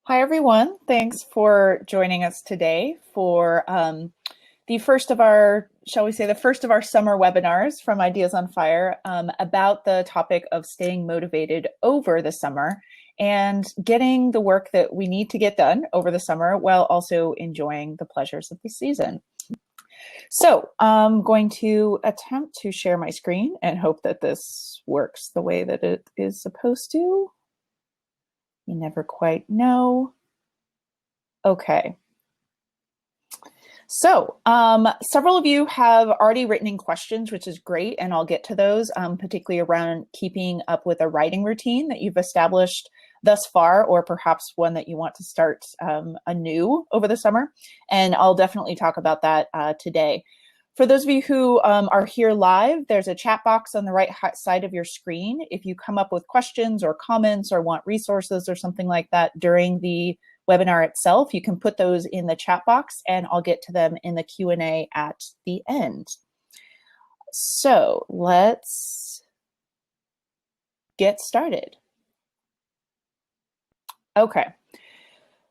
Hi, everyone. Thanks for joining us today for the first of our, shall we say, the first of our summer webinars from Ideas on Fire about the topic of staying motivated over the summer and getting the work that we need to get done over the summer while also enjoying the pleasures of the season. So I'm going to attempt to share my screen and hope that this works the way that it is supposed to. You never quite know. Okay. So several of you have already written in questions, which is great, and I'll get to those, particularly around keeping up with a writing routine that you've established thus far, or perhaps one that you want to start anew over the summer. And I'll definitely talk about that today. For those of you who are here live, there's a chat box on the right side of your screen. If you come up with questions or comments or want resources or something like that during the webinar itself, you can put those in the chat box and I'll get to them in the Q&A at the end. So let's get started. Okay.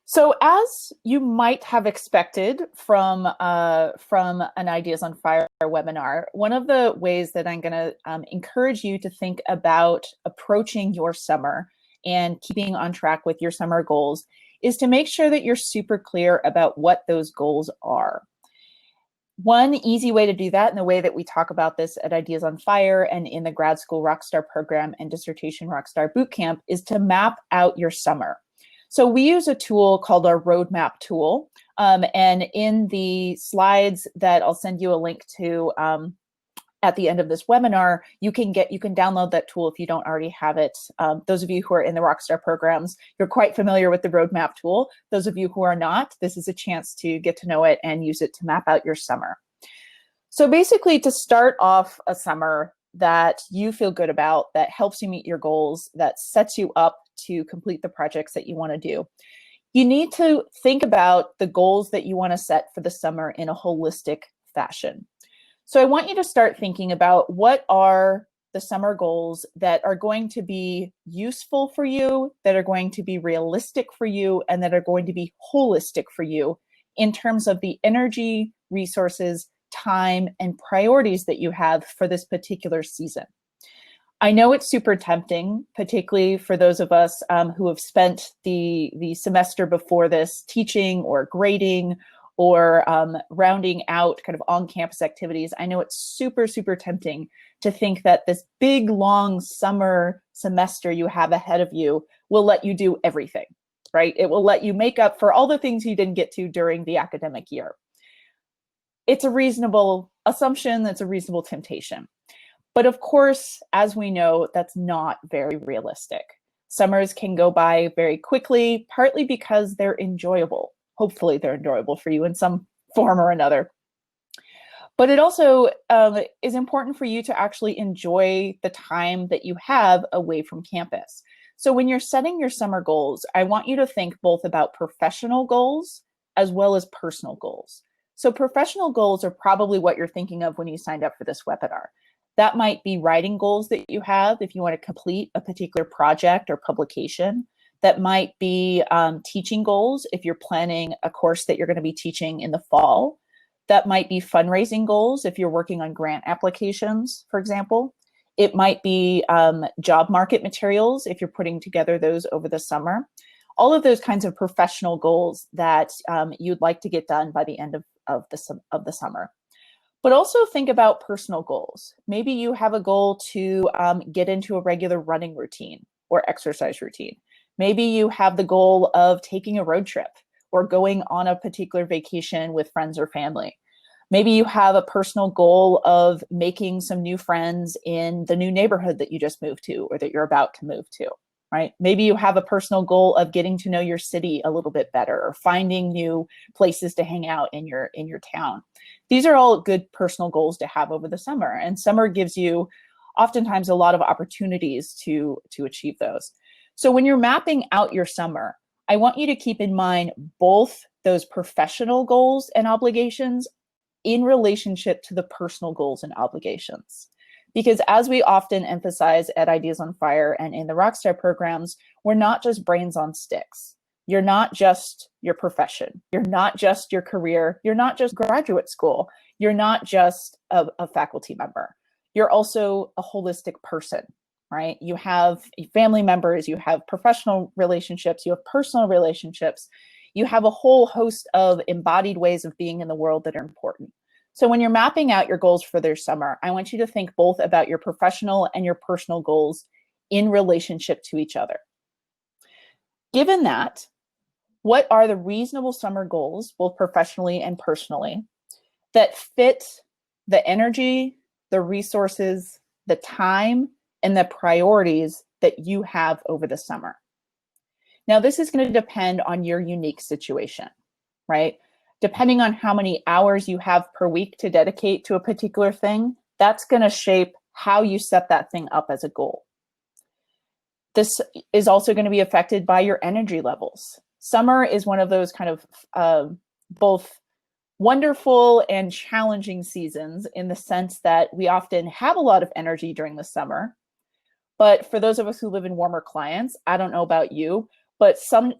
So as you might have expected from an Ideas on Fire webinar, one of the ways that I'm going to encourage you to think about approaching your summer and keeping on track with your summer goals is to make sure that you're super clear about what those goals are. One easy way to do that, and the way that we talk about this at Ideas on Fire and in the Grad School Rockstar program and Dissertation Rockstar Bootcamp, is to map out your summer. So we use a tool called our roadmap tool. And in the slides that I'll send you a link to at the end of this webinar, you can download that tool if you don't already have it. Those of you who are in the Rockstar programs, you're quite familiar with the roadmap tool. Those of you who are not, this is a chance to get to know it and use it to map out your summer. So basically, to start off a summer that you feel good about, that helps you meet your goals, that sets you up to complete the projects that you want to do, you need to think about the goals that you want to set for the summer in a holistic fashion. So I want you to start thinking about what are the summer goals that are going to be useful for you, that are going to be realistic for you, and that are going to be holistic for you in terms of the energy, resources, time, and priorities that you have for this particular season. I know it's super tempting, particularly for those of us who have spent the semester before this teaching or grading or rounding out kind of on-campus activities. I know it's super, super tempting to think that this big, long summer semester you have ahead of you will let you do everything, right? It will let you make up for all the things you didn't get to during the academic year. It's a reasonable assumption, that's a reasonable temptation. But of course, as we know, that's not very realistic. Summers can go by very quickly, partly because they're enjoyable. Hopefully they're enjoyable for you in some form or another. But it also is important for you to actually enjoy the time that you have away from campus. So when you're setting your summer goals, I want you to think both about professional goals as well as personal goals. So professional goals are probably what you're thinking of when you signed up for this webinar. That might be writing goals that you have if you want to complete a particular project or publication. That might be teaching goals if you're planning a course that you're going to be teaching in the fall. That might be fundraising goals if you're working on grant applications, for example. It might be job market materials if you're putting together those over the summer. All of those kinds of professional goals that you'd like to get done by the end of the summer. But also think about personal goals. Maybe you have a goal to get into a regular running routine or exercise routine. Maybe you have the goal of taking a road trip or going on a particular vacation with friends or family. Maybe you have a personal goal of making some new friends in the new neighborhood that you just moved to or that you're about to move to, right? Maybe you have a personal goal of getting to know your city a little bit better or finding new places to hang out in your town. These are all good personal goals to have over the summer, and summer gives you oftentimes a lot of opportunities to achieve those. So when you're mapping out your summer, I want you to keep in mind both those professional goals and obligations in relationship to the personal goals and obligations. Because as we often emphasize at Ideas on Fire and in the Rockstar programs, we're not just brains on sticks. You're not just your profession. You're not just your career. You're not just graduate school. You're not just a faculty member. You're also a holistic person, right? You have family members, you have professional relationships, you have personal relationships. You have a whole host of embodied ways of being in the world that are important. So when you're mapping out your goals for this summer, I want you to think both about your professional and your personal goals in relationship to each other. Given that, what are the reasonable summer goals, both professionally and personally, that fit the energy, the resources, the time, and the priorities that you have over the summer? Now, this is going to depend on your unique situation, right? Depending on how many hours you have per week to dedicate to a particular thing, that's going to shape how you set that thing up as a goal. This is also going to be affected by your energy levels. Summer is one of those kind of both wonderful and challenging seasons in the sense that we often have a lot of energy during the summer. But for those of us who live in warmer climates, I don't know about you, but some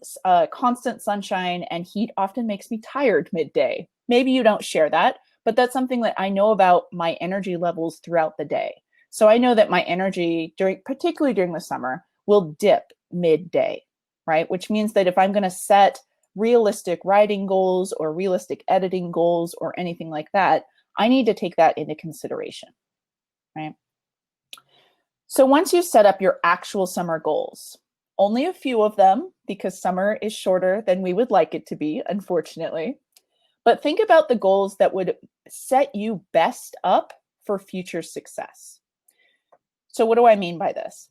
constant sunshine and heat often makes me tired midday. Maybe you don't share that, but that's something that I know about my energy levels throughout the day. So I know that my energy, particularly during the summer, will dip midday, right? Which means that if I'm going to set realistic writing goals or realistic editing goals or anything like that, I need to take that into consideration, right? So once you set up your actual summer goals, only a few of them, because summer is shorter than we would like it to be, unfortunately, but think about the goals that would set you best up for future success. So what do I mean by this?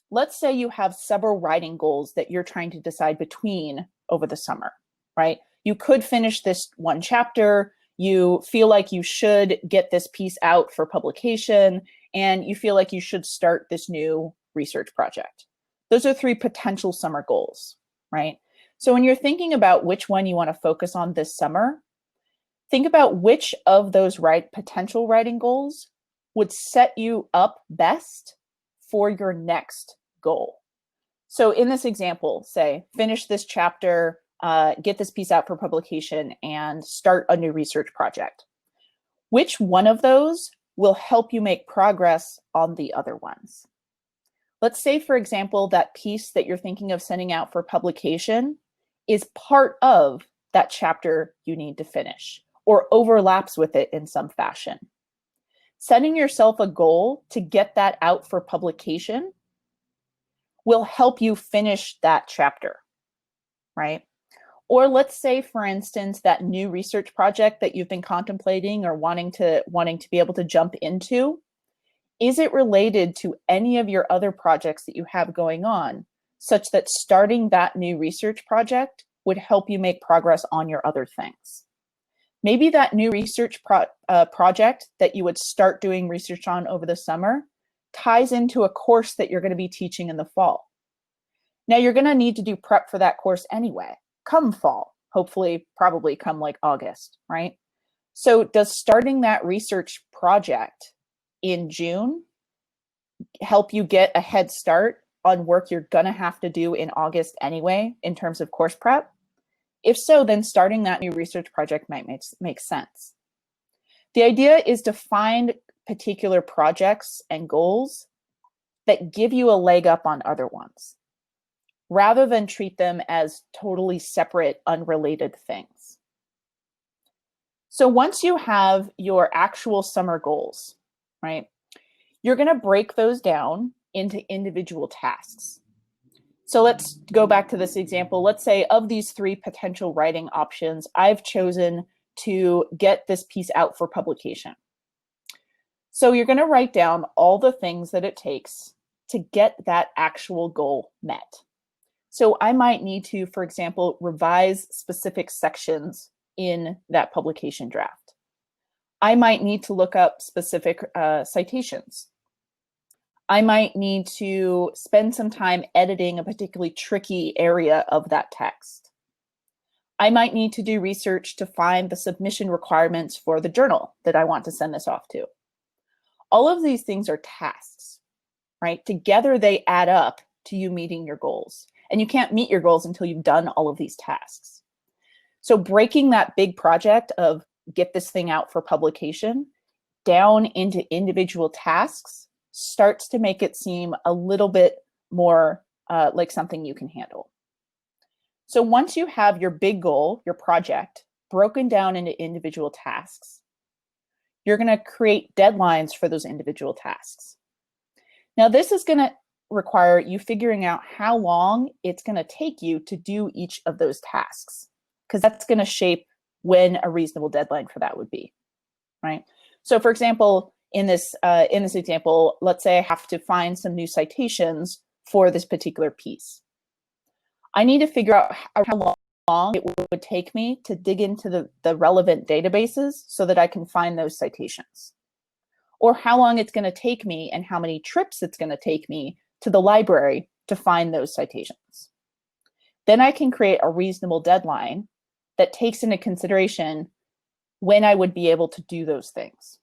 Let's say you have several writing goals that you're trying to decide between over the summer, right? You could finish this one chapter, you feel like you should get this piece out for publication, and you feel like you should start this new research project. Those are three potential summer goals, right? So when you're thinking about which one you want to focus on this summer, think about which of those potential writing goals would set you up best for your next goal. So in this example, say, finish this chapter, get this piece out for publication, and start a new research project. Which one of those will help you make progress on the other ones? Let's say, for example, that piece that you're thinking of sending out for publication is part of that chapter you need to finish or overlaps with it in some fashion. Setting yourself a goal to get that out for publication will help you finish that chapter, right? Or let's say, for instance, that new research project that you've been contemplating or wanting to be able to jump into, is it related to any of your other projects that you have going on, such that starting that new research project would help you make progress on your other things? Maybe that new research project that you would start doing research on over the summer ties into a course that you're going to be teaching in the fall. Now, you're going to need to do prep for that course anyway, come fall, hopefully, probably come like August, right? So does starting that research project in June help you get a head start on work you're going to have to do in August anyway, in terms of course prep? If so, then starting that new research project might make sense. The idea is to find particular projects and goals that give you a leg up on other ones, rather than treat them as totally separate, unrelated things. So once you have your actual summer goals, right, you're going to break those down into individual tasks. So let's go back to this example. Let's say of these three potential writing options, I've chosen to get this piece out for publication. So you're going to write down all the things that it takes to get that actual goal met. So I might need to, for example, revise specific sections in that publication draft. I might need to look up specific citations. I might need to spend some time editing a particularly tricky area of that text. I might need to do research to find the submission requirements for the journal that I want to send this off to. All of these things are tasks, right? Together they add up to you meeting your goals. and you can't meet your goals until you've done all of these tasks. So breaking that big project of get this thing out for publication down into individual tasks starts to make it seem a little bit more like something you can handle. So once you have your big goal, your project, broken down into individual tasks, you're going to create deadlines for those individual tasks. Now, this is going to require you figuring out how long it's going to take you to do each of those tasks, because that's going to shape when a reasonable deadline for that would be, right? So for example, in this example, let's say I have to find some new citations for this particular piece. I need to figure out how long it would take me to dig into the relevant databases so that I can find those citations, or how long it's going to take me and how many trips it's going to take me to the library to find those citations. Then I can create a reasonable deadline that takes into consideration when I would be able to do those things,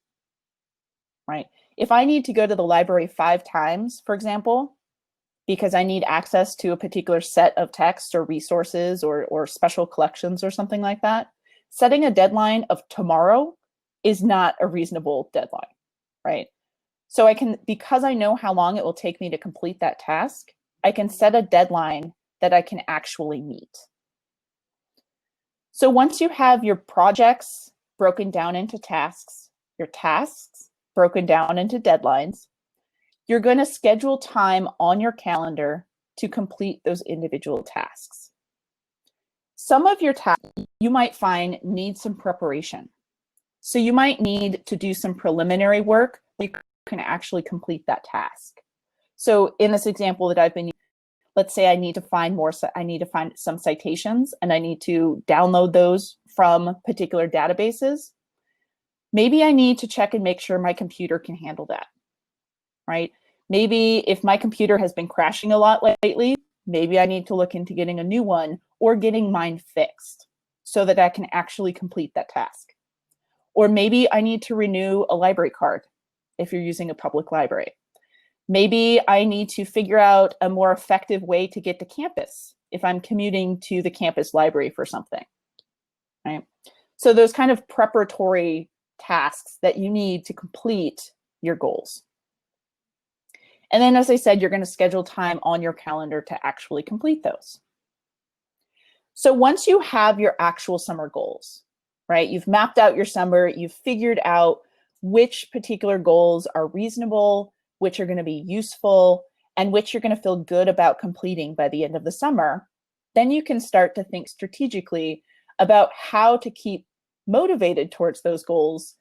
right? If I need to go to the library 5 times, for example, because I need access to a particular set of texts or resources or special collections or something like that, setting a deadline of tomorrow is not a reasonable deadline, right? So I can, because I know how long it will take me to complete that task, I can set a deadline that I can actually meet. So once you have your projects broken down into tasks, your tasks broken down into deadlines, you're going to schedule time on your calendar to complete those individual tasks. Some of your tasks you might find need some preparation. So you might need to do some preliminary work so you can actually complete that task. So in this example that I've been using, let's say I need to find some citations and I need to download those from particular databases. Maybe I need to check and make sure my computer can handle that, right? Maybe if my computer has been crashing a lot lately, maybe I need to look into getting a new one or getting mine fixed so that I can actually complete that task. Or maybe I need to renew a library card if you're using a public library. Maybe I need to figure out a more effective way to get to campus if I'm commuting to the campus library for something, right? So those kind of preparatory tasks that you need to complete your goals. And then, as I said, you're going to schedule time on your calendar to actually complete those. So once you have your actual summer goals, right, you've mapped out your summer, you've figured out which particular goals are reasonable, which are going to be useful, and which you're going to feel good about completing by the end of the summer, then you can start to think strategically about how to keep motivated towards those goals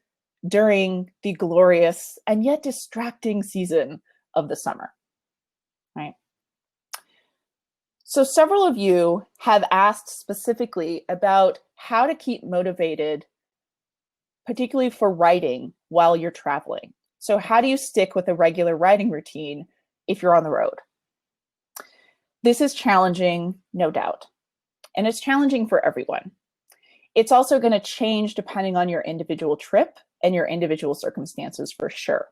during the glorious and yet distracting season of the summer, right? So several of you have asked specifically about how to keep motivated, particularly for writing while you're traveling. So how do you stick with a regular writing routine if you're on the road? This is challenging, no doubt, and it's challenging for everyone. It's also going to change depending on your individual trip and your individual circumstances for sure.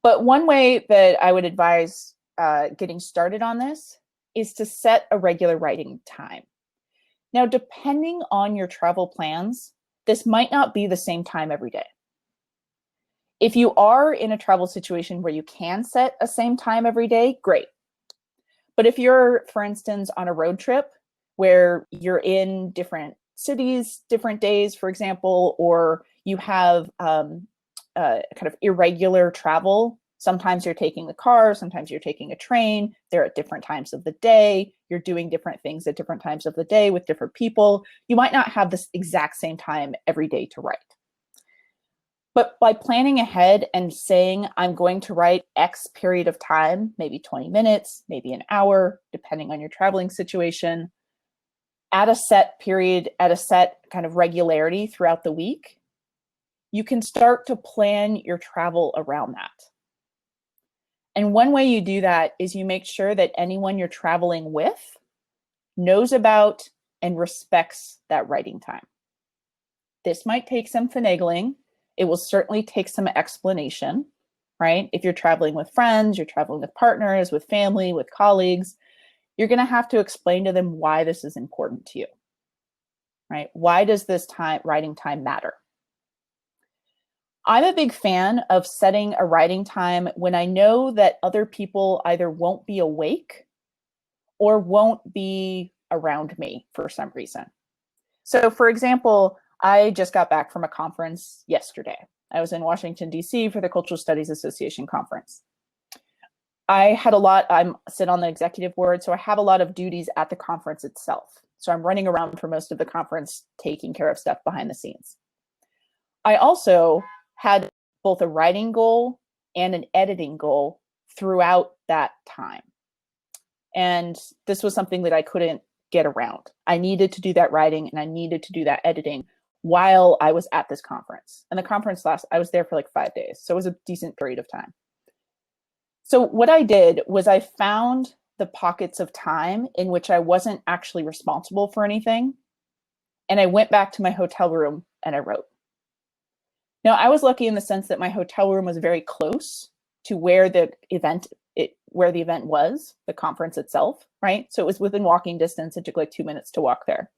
But one way that I would advise getting started on this is to set a regular writing time. Now, depending on your travel plans, this might not be the same time every day. If you are in a travel situation where you can set a same time every day, great. But if you're, for instance, on a road trip where you're in different cities, different days, for example, or you have kind of irregular travel. Sometimes you're taking the car, sometimes you're taking a train. They're at different times of the day. You're doing different things at different times of the day with different people. You might not have this exact same time every day to write. But by planning ahead and saying, I'm going to write X period of time, maybe 20 minutes, maybe an hour, depending on your traveling situation, at a set period, at a set kind of regularity throughout the week, you can start to plan your travel around that. And one way you do that is you make sure that anyone you're traveling with knows about and respects that writing time. This might take some finagling. It will certainly take some explanation, right? If you're traveling with friends, you're traveling with partners, with family, with colleagues, you're going to have to explain to them why this is important to you, right? Why does this writing time matter? I'm a big fan of setting a writing time when I know that other people either won't be awake or won't be around me for some reason. So for example, I just got back from a conference yesterday. I was in Washington, D.C. for the Cultural Studies Association conference. I sit on the executive board, so I have a lot of duties at the conference itself. So I'm running around for most of the conference, taking care of stuff behind the scenes. I also had both a writing goal and an editing goal throughout that time. And this was something that I couldn't get around. I needed to do that writing and I needed to do that editing while I was at this conference. And the conference I was there for like 5 days. So it was a decent period of time. So what I did was I found the pockets of time in which I wasn't actually responsible for anything. And I went back to my hotel room and I wrote. Now, I was lucky in the sense that my hotel room was very close to where the event was, the conference itself, right? So it was within walking distance. It took like 2 minutes to walk there.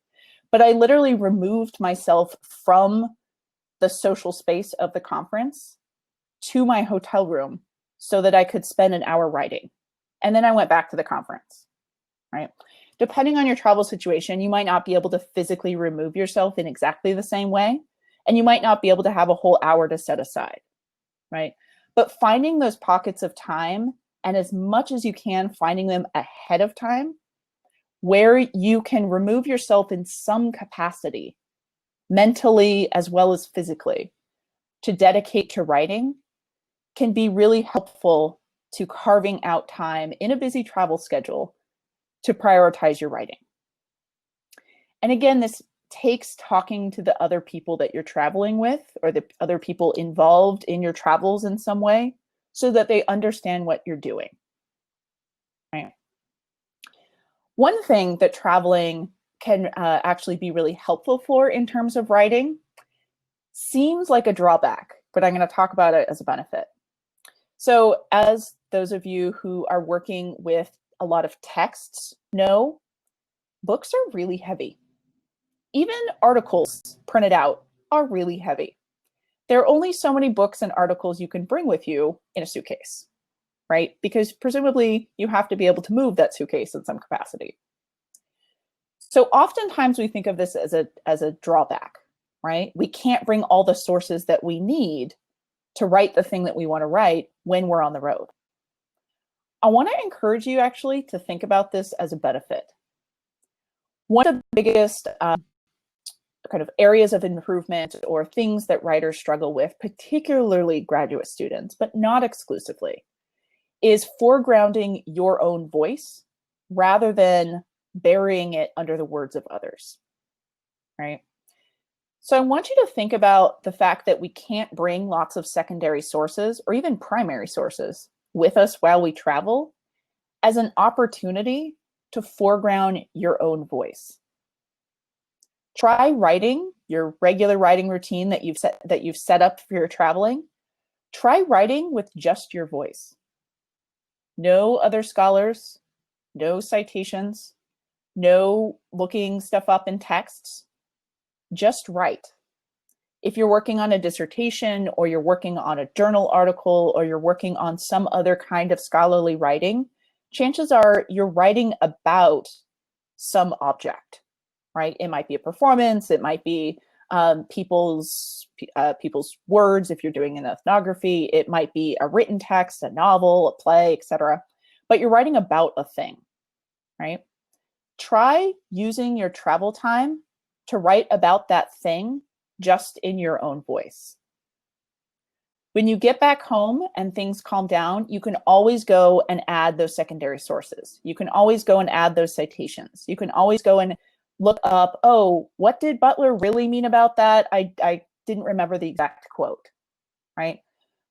But I literally removed myself from the social space of the conference to my hotel room so that I could spend an hour writing. And then I went back to the conference, right? Depending on your travel situation, you might not be able to physically remove yourself in exactly the same way. And you might not be able to have a whole hour to set aside, right? But finding those pockets of time, and as much as you can, finding them ahead of time, where you can remove yourself in some capacity, mentally as well as physically, to dedicate to writing, can be really helpful to carving out time in a busy travel schedule to prioritize your writing. And again, this takes talking to the other people that you're traveling with or the other people involved in your travels in some way so that they understand what you're doing. Right. One thing that traveling can actually be really helpful for in terms of writing seems like a drawback, but I'm going to talk about it as a benefit. So as those of you who are working with a lot of texts know, books are really heavy. Even articles printed out are really heavy. There are only so many books and articles you can bring with you in a suitcase, right? Because presumably you have to be able to move that suitcase in some capacity. So oftentimes we think of this as a drawback, right? We can't bring all the sources that we need to write the thing that we want to write when we're on the road. I want to encourage you actually to think about this as a benefit. One of the biggest kind of areas of improvement or things that writers struggle with, particularly graduate students, but not exclusively, is foregrounding your own voice rather than burying it under the words of others, right? So I want you to think about the fact that we can't bring lots of secondary sources or even primary sources with us while we travel as an opportunity to foreground your own voice. Try writing your regular writing routine that you've set up for your traveling. Try writing with just your voice. No other scholars, no citations, no looking stuff up in texts. Just write. If you're working on a dissertation or you're working on a journal article or you're working on some other kind of scholarly writing, chances are you're writing about some object. Right? It might be a performance. It might be people's words if you're doing an ethnography. It might be a written text, a novel, a play, etc. But you're writing about a thing, right? Try using your travel time to write about that thing just in your own voice. When you get back home and things calm down, you can always go and add those secondary sources. You can always go and add those citations. You can always go and look up, oh, what did Butler really mean about that? I didn't remember the exact quote, right?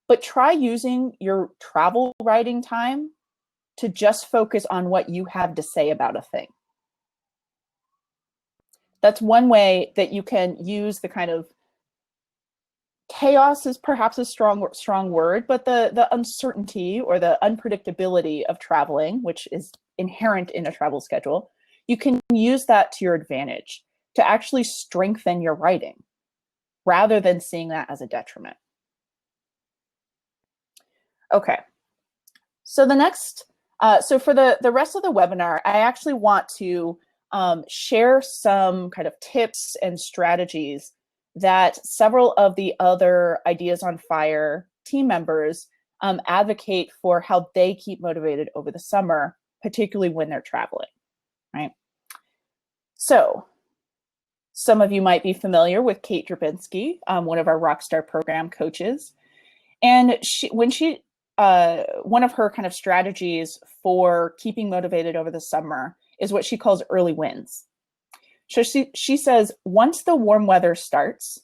But try using your travel writing time to just focus on what you have to say about a thing. That's one way that you can use the kind of chaos is perhaps a strong word, but the uncertainty or the unpredictability of traveling, which is inherent in a travel schedule, you can use that to your advantage to actually strengthen your writing rather than seeing that as a detriment. Okay, so the next, so for the rest of the webinar, I actually want to share some kind of tips and strategies that several of the other Ideas on Fire team members advocate for how they keep motivated over the summer, particularly when they're traveling, right? So some of you might be familiar with Kate Drabinski, one of our Rockstar program coaches. And one of her kind of strategies for keeping motivated over the summer is what she calls early wins. So she says, once the warm weather starts,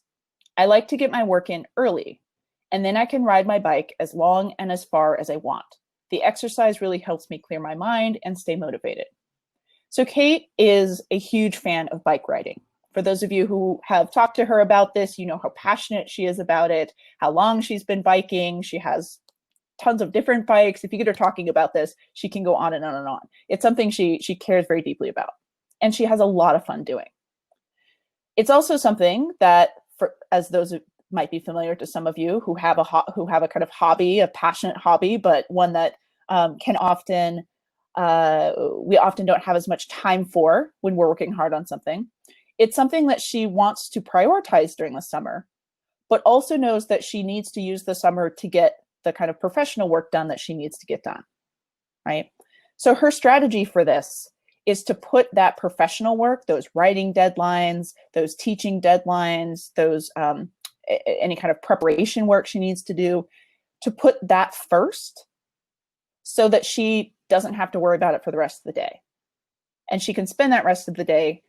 I like to get my work in early, and then I can ride my bike as long and as far as I want. The exercise really helps me clear my mind and stay motivated. So Kate is a huge fan of bike riding. For those of you who have talked to her about this, you know how passionate she is about it, how long she's been biking. She has tons of different bikes. If you get her talking about this, she can go on and on and on. It's something she cares very deeply about, and she has a lot of fun doing. It's also something that, as those might be familiar to some of you who have a kind of hobby, a passionate hobby, but one that we often don't have as much time for when we're working hard on something. It's something that she wants to prioritize during the summer, but also knows that she needs to use the summer to get the kind of professional work done that she needs to get done, right? So her strategy for this is to put that professional work, those writing deadlines, those teaching deadlines, those any kind of preparation work she needs to do, to put that first so that she doesn't have to worry about it for the rest of the day. And she can spend that rest of the day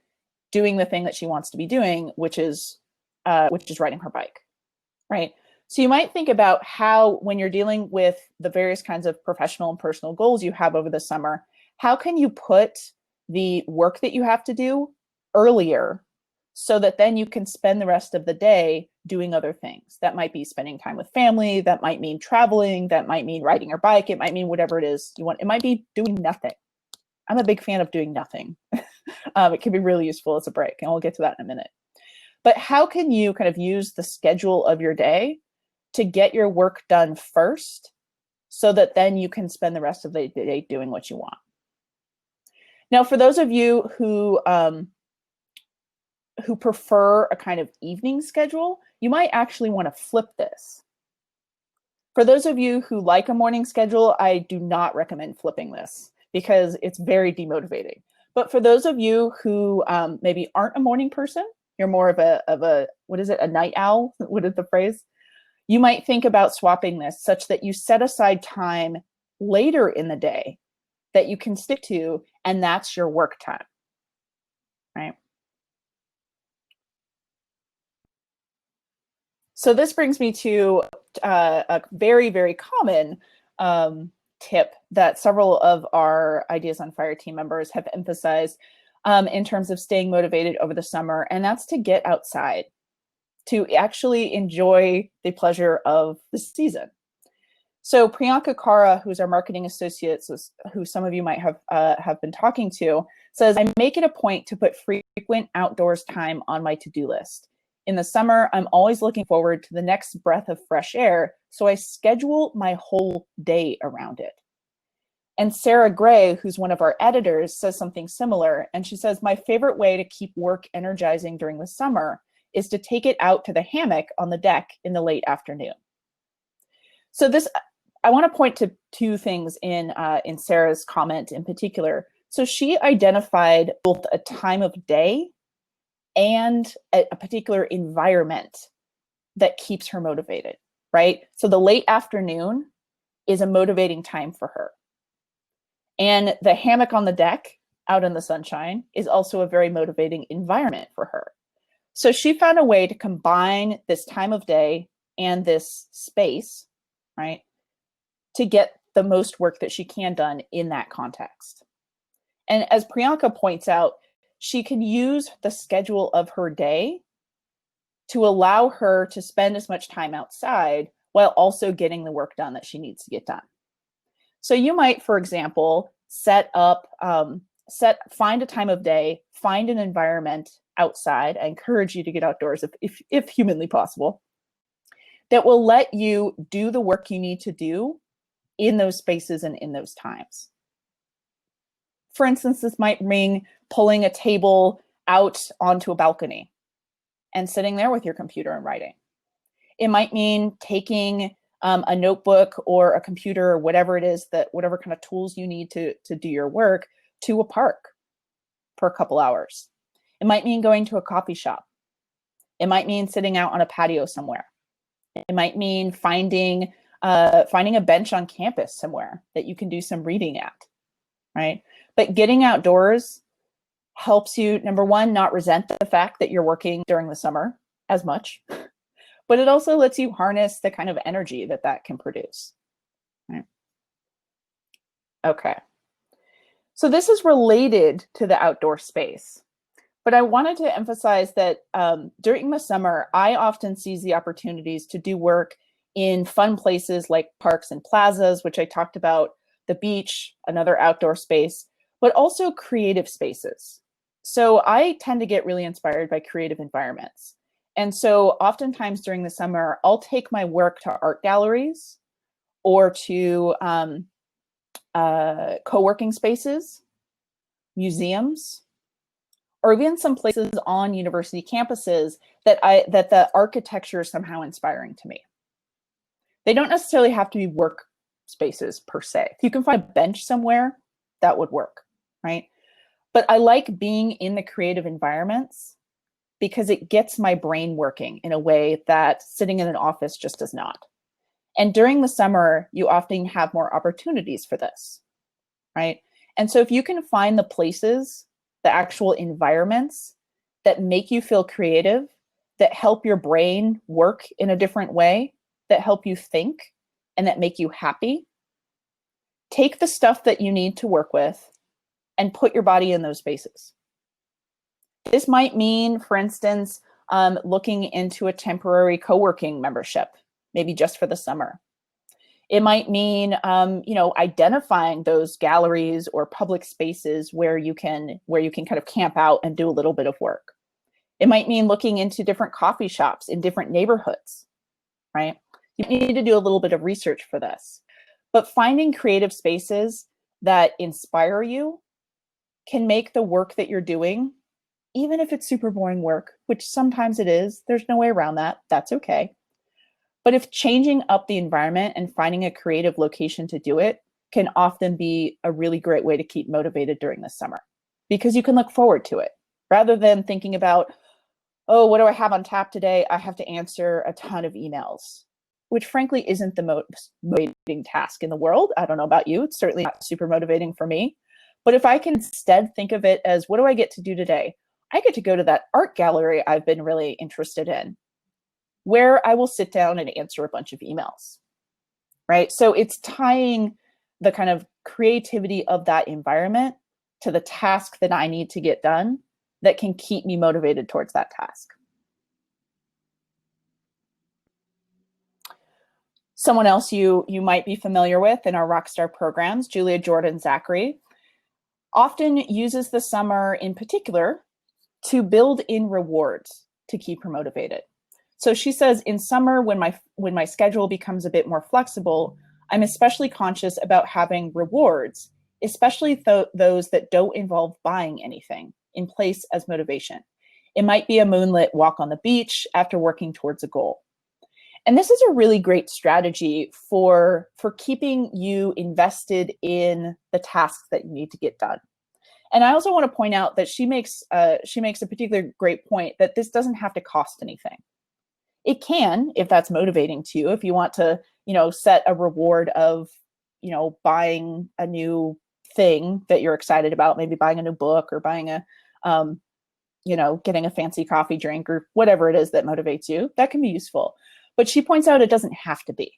doing the thing that she wants to be doing, which is riding her bike, right? So you might think about how, when you're dealing with the various kinds of professional and personal goals you have over the summer, how can you put the work that you have to do earlier so that then you can spend the rest of the day doing other things? That might be spending time with family, that might mean traveling, that might mean riding your bike, it might mean whatever it is you want. It might be doing nothing. I'm a big fan of doing nothing. It can be really useful as a break, and we'll get to that in a minute. But how can you kind of use the schedule of your day to get your work done first so that then you can spend the rest of the day doing what you want? Now, for those of you who prefer a kind of evening schedule, you might actually want to flip this. For those of you who like a morning schedule, I do not recommend flipping this because it's very demotivating. But for those of you who maybe aren't a morning person, you're more of a what is it, a night owl? What is the phrase? You might think about swapping this such that you set aside time later in the day that you can stick to, and that's your work time, right? So this brings me to a very, very common tip that several of our Ideas on Fire team members have emphasized in terms of staying motivated over the summer, and that's to get outside, to actually enjoy the pleasure of the season. So Priyanka Kara, who's our marketing associate, who some of you might have been talking to, says, I make it a point to put frequent outdoors time on my to-do list. In the summer, I'm always looking forward to the next breath of fresh air, so I schedule my whole day around it. And Sarah Gray, who's one of our editors, says something similar, and she says, my favorite way to keep work energizing during the summer is to take it out to the hammock on the deck in the late afternoon. So this, I want to point to two things in Sarah's comment in particular. So she identified both a time of day and a particular environment that keeps her motivated, right? So the late afternoon is a motivating time for her. And the hammock on the deck out in the sunshine is also a very motivating environment for her. So she found a way to combine this time of day and this space, right, to get the most work that she can done in that context. And as Priyanka points out, she can use the schedule of her day to allow her to spend as much time outside while also getting the work done that she needs to get done. So you might, for example, set up, find a time of day, find an environment outside. I encourage you to get outdoors if humanly possible, that will let you do the work you need to do in those spaces and in those times. For instance, this might mean pulling a table out onto a balcony and sitting there with your computer and writing. It might mean taking a notebook or a computer or whatever it is, that whatever kind of tools you need to do your work, to a park for a couple hours. It might mean going to a coffee shop. It might mean sitting out on a patio somewhere. It might mean finding a bench on campus somewhere that you can do some reading at, right? But getting outdoors helps you, number one, not resent the fact that you're working during the summer as much, but it also lets you harness the kind of energy that that can produce, right? Okay. So this is related to the outdoor space, but I wanted to emphasize that during the summer, I often seize the opportunities to do work in fun places like parks and plazas, which I talked about, the beach, another outdoor space, but also creative spaces. So I tend to get really inspired by creative environments. And so oftentimes during the summer, I'll take my work to art galleries or to co-working spaces, museums, or even some places on university campuses that the architecture is somehow inspiring to me. They don't necessarily have to be work spaces per se. If you can find a bench somewhere, that would work, right? But I like being in the creative environments because it gets my brain working in a way that sitting in an office just does not. And during the summer, you often have more opportunities for this, right? And so if you can find the places, the actual environments that make you feel creative, that help your brain work in a different way, that help you think, and that make you happy, take the stuff that you need to work with and put your body in those spaces. This might mean, for instance, looking into a temporary co-working membership, maybe just for the summer. It might mean, identifying those galleries or public spaces where you can kind of camp out and do a little bit of work. It might mean looking into different coffee shops in different neighborhoods, right? You need to do a little bit of research for this. But finding creative spaces that inspire you can make the work that you're doing, even if it's super boring work, which sometimes it is, there's no way around that, that's okay. But if changing up the environment and finding a creative location to do it can often be a really great way to keep motivated during the summer, because you can look forward to it rather than thinking about, oh, what do I have on tap today? I have to answer a ton of emails, which frankly isn't the most motivating task in the world. I don't know about you. It's certainly not super motivating for me. But if I can instead think of it as, what do I get to do today? I get to go to that art gallery I've been really interested in, where I will sit down and answer a bunch of emails, right? So it's tying the kind of creativity of that environment to the task that I need to get done that can keep me motivated towards that task. Someone else you might be familiar with in our Rockstar programs, Julia Jordan Zachary, often uses the summer in particular to build in rewards to keep her motivated. So she says, in summer, when my schedule becomes a bit more flexible, I'm especially conscious about having rewards, especially those that don't involve buying anything, in place as motivation. It might be a moonlit walk on the beach after working towards a goal. And this is a really great strategy for keeping you invested in the tasks that you need to get done. And I also want to point out that she makes a particular great point that this doesn't have to cost anything. It can, if that's motivating to you, if you want to, set a reward of, buying a new thing that you're excited about, maybe buying a new book or buying getting a fancy coffee drink or whatever it is that motivates you, that can be useful. But she points out it doesn't have to be,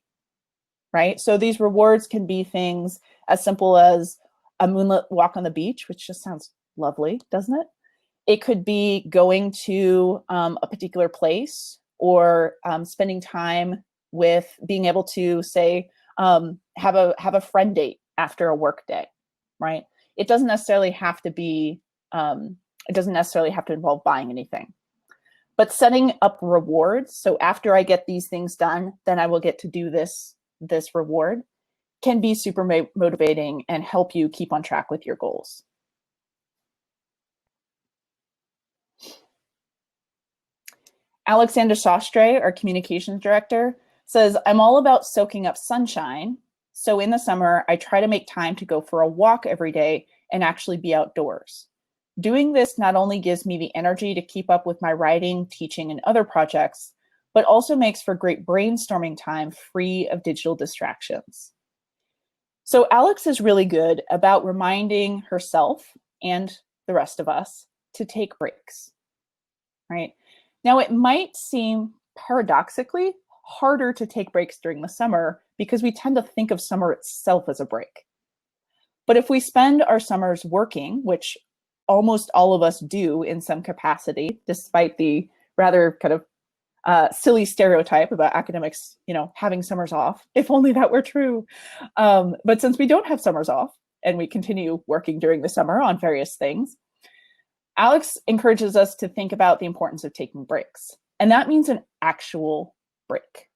right? So these rewards can be things as simple as a moonlit walk on the beach, which just sounds lovely, doesn't it? It could be going to a particular place, or spending time with being able to say, have a friend date after a work day, right? It doesn't necessarily have to be, it doesn't necessarily have to involve buying anything. But setting up rewards, so after I get these things done, then I will get to do this reward, can be super motivating and help you keep on track with your goals. Alexander Sastre, our communications director, says, I'm all about soaking up sunshine. So in the summer, I try to make time to go for a walk every day and actually be outdoors. Doing this not only gives me the energy to keep up with my writing, teaching, and other projects, but also makes for great brainstorming time free of digital distractions. So Alex is really good about reminding herself and the rest of us to take breaks, right? Now, it might seem paradoxically harder to take breaks during the summer because we tend to think of summer itself as a break. But if we spend our summers working, which almost all of us do in some capacity, despite the rather kind of silly stereotype about academics, having summers off, if only that were true. But since we don't have summers off and we continue working during the summer on various things, Alex encourages us to think about the importance of taking breaks. And that means an actual break,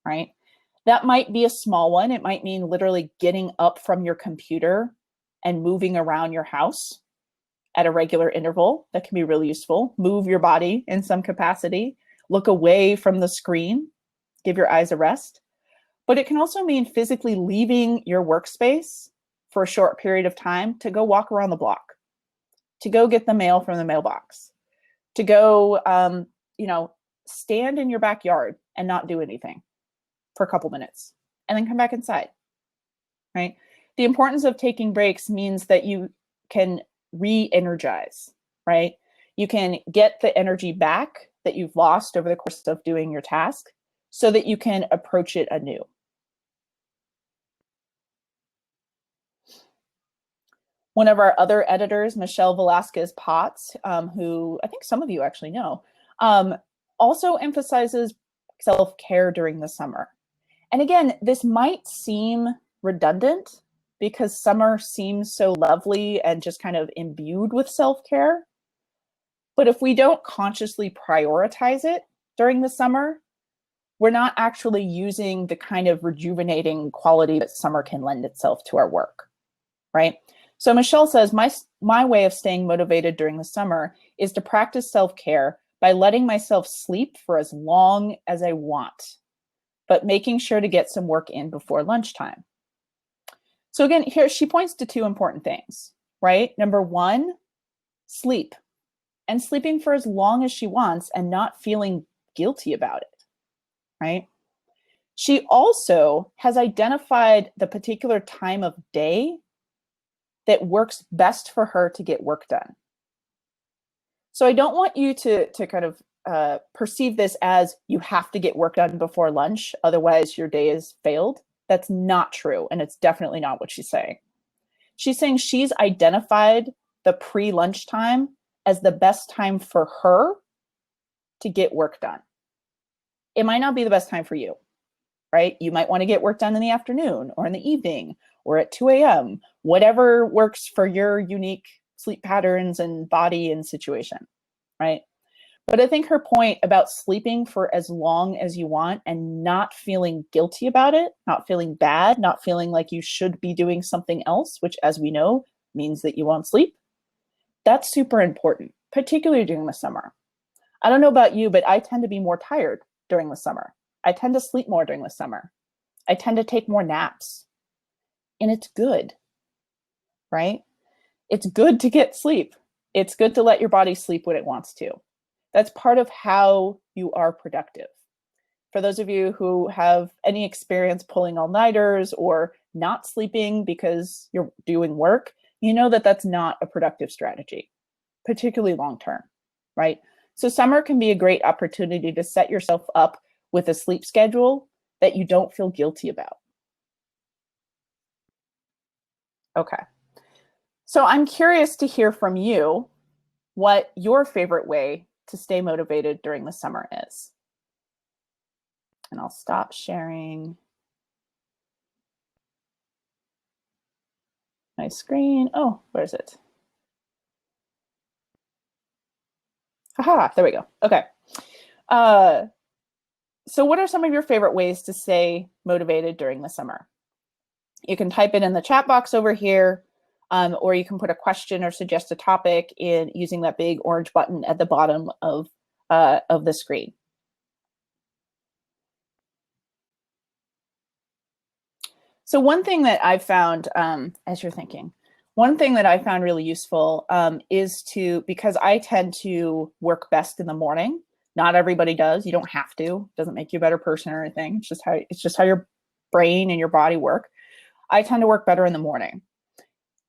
right? That might be a small one. It might mean literally getting up from your computer and moving around your house at a regular interval. That can be really useful. Move your body in some capacity. Look away from the screen. Give your eyes a rest. But it can also mean physically leaving your workspace for a short period of time to go walk around the block, to go get the mail from the mailbox, to go, stand in your backyard and not do anything for a couple minutes, and then come back inside, right? The importance of taking breaks means that you can re-energize, right? You can get the energy back that you've lost over the course of doing your task so that you can approach it anew. One of our other editors, Michelle Velasquez Potts, who I think some of you actually know, also emphasizes self-care during the summer. And again, this might seem redundant because summer seems so lovely and just kind of imbued with self-care. But if we don't consciously prioritize it during the summer, we're not actually using the kind of rejuvenating quality that summer can lend itself to our work, right? So Michelle says, my way of staying motivated during the summer is to practice self-care by letting myself sleep for as long as I want, but making sure to get some work in before lunchtime. So again, here she points to two important things, right? Number one, sleep, and sleeping for as long as she wants and not feeling guilty about it, right? She also has identified the particular time of day that works best for her to get work done. So I don't want you to kind of perceive this as you have to get work done before lunch, otherwise your day is failed. That's not true, and it's definitely not what she's saying. She's saying she's identified the pre-lunch time as the best time for her to get work done. It might not be the best time for you, right? You might want to get work done in the afternoon or in the evening or at 2 a.m., whatever works for your unique sleep patterns and body and situation, right? But I think her point about sleeping for as long as you want and not feeling guilty about it, not feeling bad, not feeling like you should be doing something else, which, as we know, means that you won't sleep, that's super important, particularly during the summer. I don't know about you, but I tend to be more tired during the summer. I tend to sleep more during the summer. I tend to take more naps. And it's good, right? It's good to get sleep. It's good to let your body sleep when it wants to. That's part of how you are productive. For those of you who have any experience pulling all-nighters or not sleeping because you're doing work, you know that that's not a productive strategy, particularly long-term, right? So summer can be a great opportunity to set yourself up with a sleep schedule that you don't feel guilty about. Okay. So I'm curious to hear from you what your favorite way to stay motivated during the summer is. And I'll stop sharing. My screen. Oh, where is it? Haha, there we go. Okay. Uh, so what are some of your favorite ways to stay motivated during the summer? You can type it in the chat box over here, or you can put a question or suggest a topic in using that big orange button at the bottom of the screen. So one thing that I've found, as you're thinking, one thing that I found really useful is because I tend to work best in the morning. Not everybody does. You don't have to. It doesn't make you a better person or anything. It's just how your brain and your body work. I tend to work better in the morning.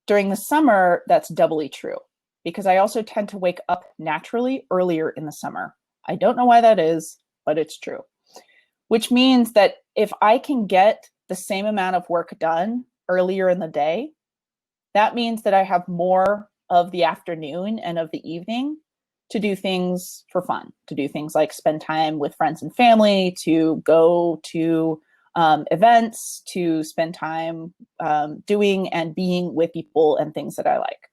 During the summer, that's doubly true because I also tend to wake up naturally earlier in the summer. I don't know why that is, but it's true. Which means that if I can get the same amount of work done earlier in the day, that means that I have more of the afternoon and of the evening to do things for fun, to do things like spend time with friends and family, to go to events, to spend time doing and being with people and things that I like.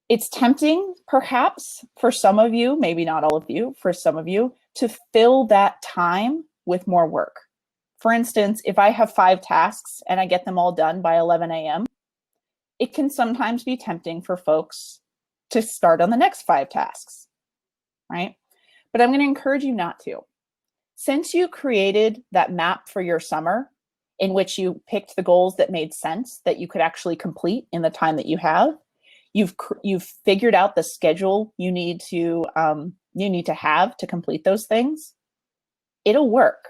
It's tempting, perhaps, for some of you, maybe not all of you, for some of you, to fill that time with more work. For instance, if I have 5 tasks and I get them all done by 11 a.m., it can sometimes be tempting for folks to start on the next 5 tasks, right? But I'm going to encourage you not to. Since you created that map for your summer in which you picked the goals that made sense that you could actually complete in the time that you have, you've figured out the schedule you need to have to complete those things. It'll work,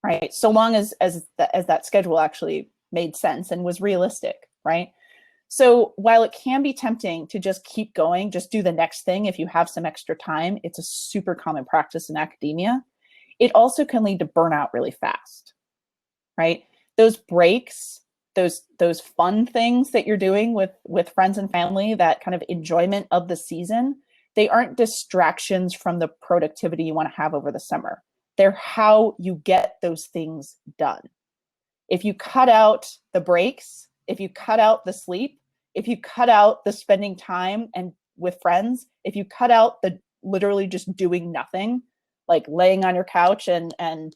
right? So long as that schedule actually made sense and was realistic, right? So while it can be tempting to just keep going, just do the next thing if you have some extra time, it's a super common practice in academia. It also can lead to burnout really fast, right? Those breaks, those fun things that you're doing with friends and family, that kind of enjoyment of the season, they aren't distractions from the productivity you want to have over the summer. They're how you get those things done. If you cut out the breaks, if you cut out the sleep, if you cut out the spending time and with friends, if you cut out the literally just doing nothing, like laying on your couch and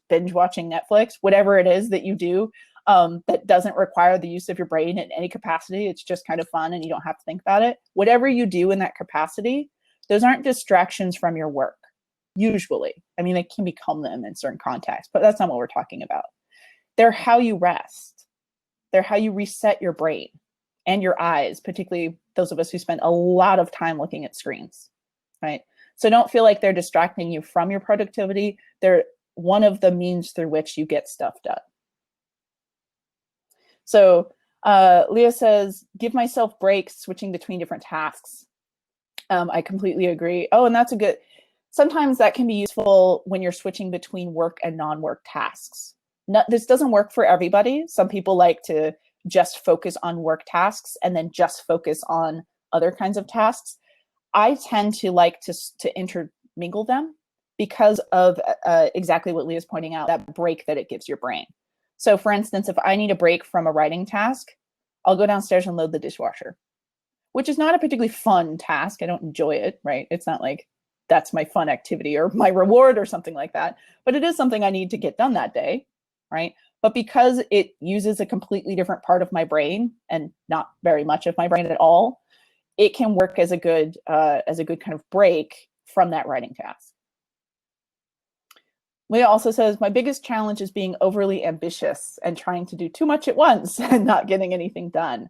binge watching Netflix, whatever it is that you do that doesn't require the use of your brain in any capacity, it's just kind of fun and you don't have to think about it. Whatever you do in that capacity, those aren't distractions from your work, usually. I mean, they can become them in certain contexts, but that's not what we're talking about. They're how you rest. They're how you reset your brain and your eyes, particularly those of us who spend a lot of time looking at screens, right? So don't feel like they're distracting you from your productivity. They're one of the means through which you get stuff done. So Leah says, give myself breaks switching between different tasks. I completely agree. Oh, and that's sometimes that can be useful when you're switching between work and non-work tasks. This doesn't work for everybody. Some people like to just focus on work tasks and then just focus on other kinds of tasks. I tend to like to intermingle them because of exactly what Leah's pointing out, that break that it gives your brain. So for instance, if I need a break from a writing task, I'll go downstairs and load the dishwasher, which is not a particularly fun task. I don't enjoy it, right? It's not like that's my fun activity or my reward or something like that, but it is something I need to get done that day, right? But because it uses a completely different part of my brain and not very much of my brain at all, it can work as a good kind of break from that writing task. Leah also says, my biggest challenge is being overly ambitious and trying to do too much at once and not getting anything done.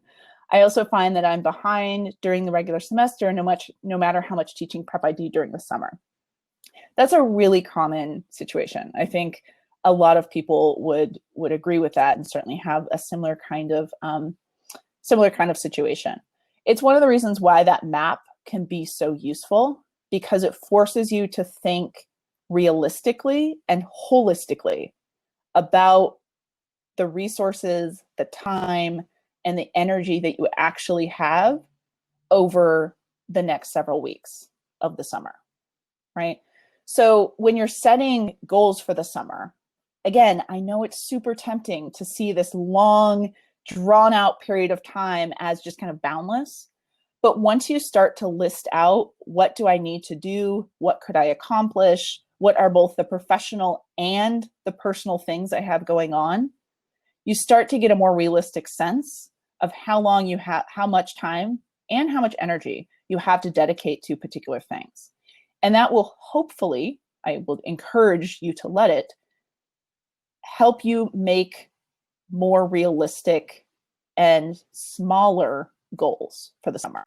I also find that I'm behind during the regular semester, no matter how much teaching prep I do during the summer. That's a really common situation. I think a lot of people would agree with that and certainly have a similar kind of situation. It's one of the reasons why that map can be so useful, because it forces you to think realistically and holistically about the resources, the time, and the energy that you actually have over the next several weeks of the summer, right? So when you're setting goals for the summer, again, I know it's super tempting to see this long drawn out period of time as just kind of boundless. But once you start to list out, what do I need to do? What could I accomplish? What are both the professional and the personal things I have going on? You start to get a more realistic sense of how long you have, how much time and how much energy you have to dedicate to particular things. And that will hopefully, I will encourage you to let it, help you make more realistic and smaller goals for the summer,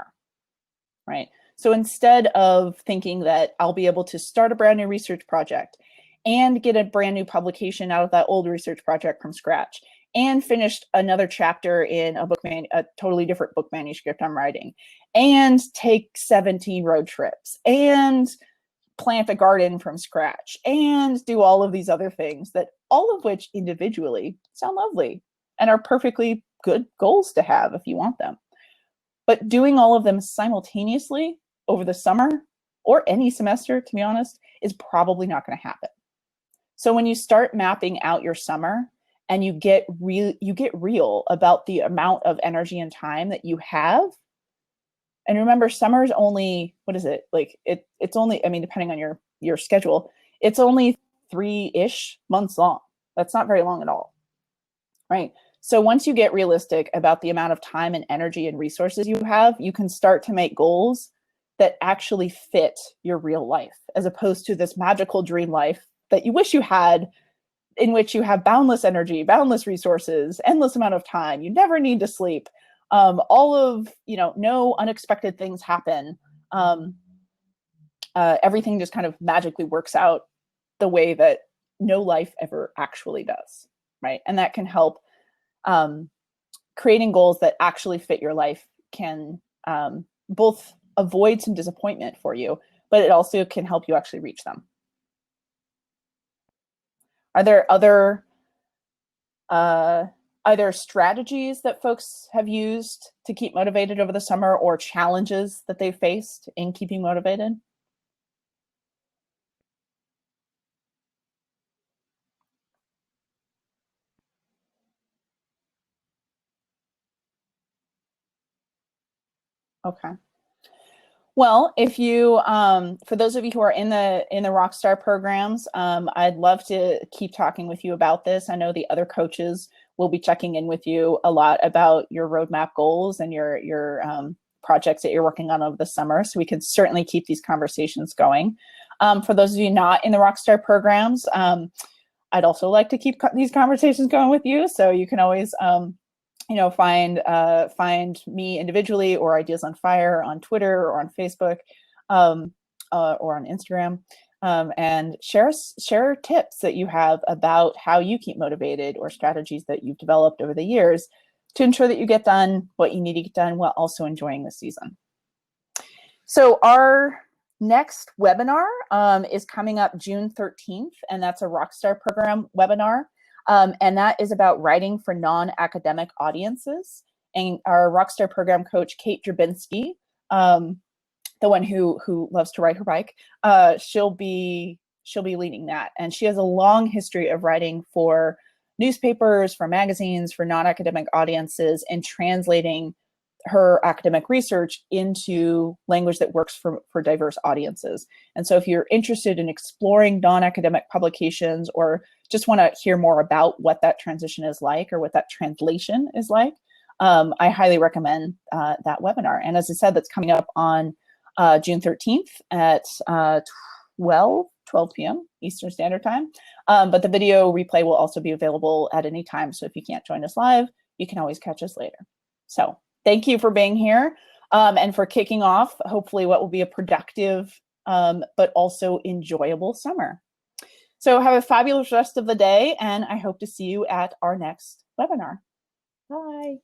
right? So instead of thinking that I'll be able to start a brand new research project and get a brand new publication out of that old research project from scratch and finished another chapter in a totally different book manuscript I'm writing, and take 17 road trips and plant a garden from scratch and do all of these other things, that all of which individually sound lovely and are perfectly good goals to have if you want them. But doing all of them simultaneously over the summer or any semester, to be honest, is probably not going to happen. So when you start mapping out your summer and you get real about the amount of energy and time that you have. And remember, summer is only, what is it? Like it's only, I mean, depending on your schedule, it's only 3-ish months long. That's not very long at all, right? So once you get realistic about the amount of time and energy and resources you have, you can start to make goals that actually fit your real life, as opposed to this magical dream life that you wish you had, in which you have boundless energy, boundless resources, endless amount of time. You never need to sleep. All of, no unexpected things happen. Everything just kind of magically works out the way that no life ever actually does, right? And that can help. Creating goals that actually fit your life can both avoid some disappointment for you, but it also can help you actually reach them. Are there other either strategies that folks have used to keep motivated over the summer, or challenges that they've faced in keeping motivated? Okay. Well, if you, for those of you who are in the Rockstar programs, I'd love to keep talking with you about this. I know the other coaches will be checking in with you a lot about your roadmap goals and your projects that you're working on over the summer. So we can certainly keep these conversations going. For those of you not in the Rockstar programs, I'd also like to keep these conversations going with you. So you can always find me individually or Ideas on Fire on Twitter or on Facebook or on Instagram, and share tips that you have about how you keep motivated, or strategies that you've developed over the years to ensure that you get done what you need to get done while also enjoying the season. So our next webinar is coming up June 13th, and that's a Rockstar program webinar. And that is about writing for non-academic audiences. And our Rockstar program coach, Kate Drabinski, the one who loves to ride her bike, she'll be leading that. And she has a long history of writing for newspapers, for magazines, for non-academic audiences, and translating her academic research into language that works for diverse audiences. And so if you're interested in exploring non-academic publications, or just want to hear more about what that transition is like, or what that translation is like, I highly recommend that webinar. And as I said, that's coming up on June 13th at 12 p.m. Eastern Standard Time. But the video replay will also be available at any time. So if you can't join us live, you can always catch us later. So thank you for being here and for kicking off, hopefully, what will be a productive but also enjoyable summer. So have a fabulous rest of the day, and I hope to see you at our next webinar. Bye.